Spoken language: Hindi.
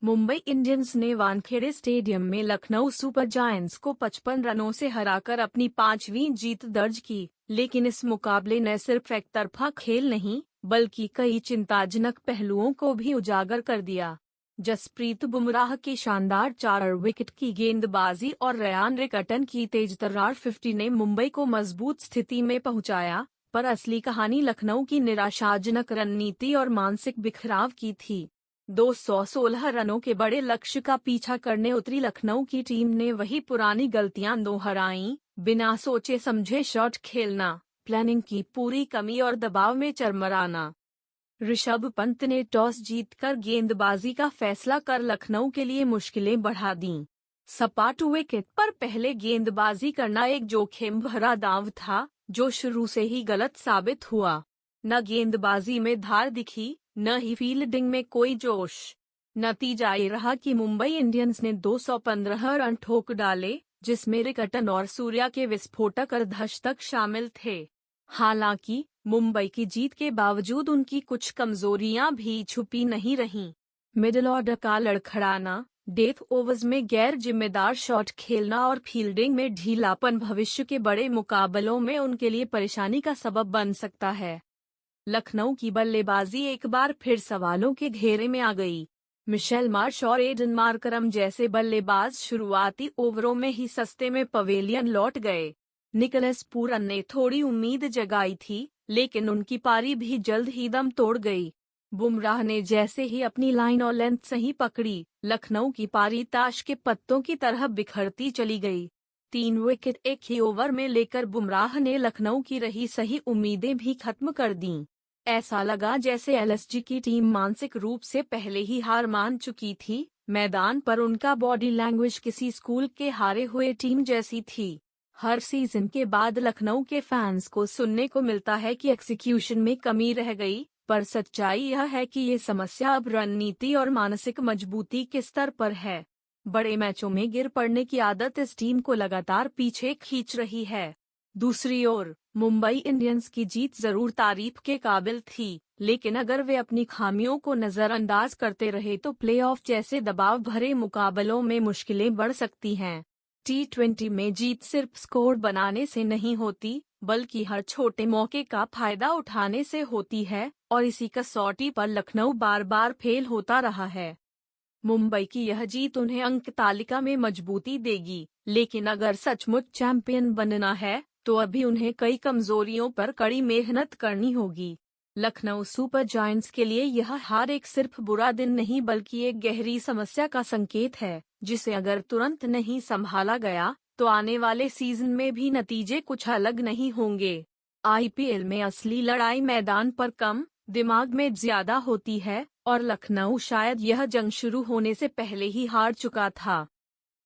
मुंबई इंडियंस ने वानखेड़े स्टेडियम में लखनऊ सुपर जायंट्स को 55 रनों से हराकर अपनी 5वीं जीत दर्ज की, लेकिन इस मुकाबले ने सिर्फ एकतरफा खेल नहीं बल्कि कई चिंताजनक पहलुओं को भी उजागर कर दिया। जसप्रीत बुमराह की शानदार 4 विकेट की गेंदबाजी और रयान रिकटन की तेजतर्रार 50 ने मुंबई को मजबूत स्थिति में पहुंचाया, पर असली कहानी लखनऊ की निराशाजनक रणनीति और मानसिक बिखराव की थी। 216 रनों के बड़े लक्ष्य का पीछा करने उतरी लखनऊ की टीम ने वही पुरानी गलतियां दोहराईं, बिना सोचे समझे शॉट खेलना, प्लानिंग की पूरी कमी और दबाव में चरमराना। ऋषभ पंत ने टॉस जीतकर गेंदबाजी का फैसला कर लखनऊ के लिए मुश्किलें बढ़ा दीं। सपाट विकेट पर पहले गेंदबाजी करना एक जोखिम भरा दांव था, जो शुरू से ही गलत साबित हुआ। न गेंदबाजी में धार दिखी, न ही फील्डिंग में कोई जोश। नतीजा ये रहा कि मुंबई इंडियंस ने 215 रन ठोक डाले, जिसमें रिकटन और सूर्या के विस्फोटक अर्धशतक शामिल थे। हालांकि मुंबई की जीत के बावजूद उनकी कुछ कमजोरियां भी छुपी नहीं रहीं। मिडिल ऑर्डर का लड़खड़ाना, डेथ ओवर्स में गैर जिम्मेदार शॉट खेलना और फील्डिंग में ढीलापन भविष्य के बड़े मुकाबलों में उनके लिए परेशानी का सबब बन सकता है। लखनऊ की बल्लेबाजी एक बार फिर सवालों के घेरे में आ गई। मिशेल मार्श और एडन मार्करम जैसे बल्लेबाज शुरुआती ओवरों में ही सस्ते में पवेलियन लौट गए। निकोलस पूरन ने थोड़ी उम्मीद जगाई थी, लेकिन उनकी पारी भी जल्द ही दम तोड़ गई। बुमराह ने जैसे ही अपनी लाइन और लेंथ सही पकड़ी, लखनऊ की पारी ताश के पत्तों की तरह बिखरती चली गई। 3 विकेट एक ही ओवर में लेकर बुमराह ने लखनऊ की रही सही उम्मीदें भी खत्म कर दीं। ऐसा लगा जैसे एलएसजी की टीम मानसिक रूप से पहले ही हार मान चुकी थी। मैदान पर उनका बॉडी लैंग्वेज किसी स्कूल के हारे हुए टीम जैसी थी। हर सीजन के बाद लखनऊ के फैंस को सुनने को मिलता है कि एक्सिक्यूशन में कमी रह गई, पर सच्चाई यह है कि ये समस्या अब रणनीति और मानसिक मजबूती के स्तर पर है। बड़े मैचों में गिर पड़ने की आदत इस टीम को लगातार पीछे खींच रही है। दूसरी ओर मुंबई इंडियंस की जीत जरूर तारीफ के काबिल थी, लेकिन अगर वे अपनी खामियों को नजरअंदाज करते रहे तो प्लेऑफ जैसे दबाव भरे मुकाबलों में मुश्किलें बढ़ सकती हैं। T20 में जीत सिर्फ स्कोर बनाने से नहीं होती, बल्कि हर छोटे मौके का फायदा उठाने से होती है, और इसी कसौटी पर लखनऊ बार बार फेल होता रहा है। मुंबई की यह जीत उन्हें अंक तालिका में मजबूती देगी, लेकिन अगर सचमुच चैंपियन बनना है तो अभी उन्हें कई कमजोरियों पर कड़ी मेहनत करनी होगी। लखनऊ सुपर जायंट्स के लिए यह हार एक सिर्फ बुरा दिन नहीं बल्कि एक गहरी समस्या का संकेत है, जिसे अगर तुरंत नहीं संभाला गया तो आने वाले सीजन में भी नतीजे कुछ अलग नहीं होंगे। आईपीएल में असली लड़ाई मैदान पर कम, दिमाग में ज्यादा होती है, और लखनऊ शायद यह जंग शुरू होने से पहले ही हार चुका था।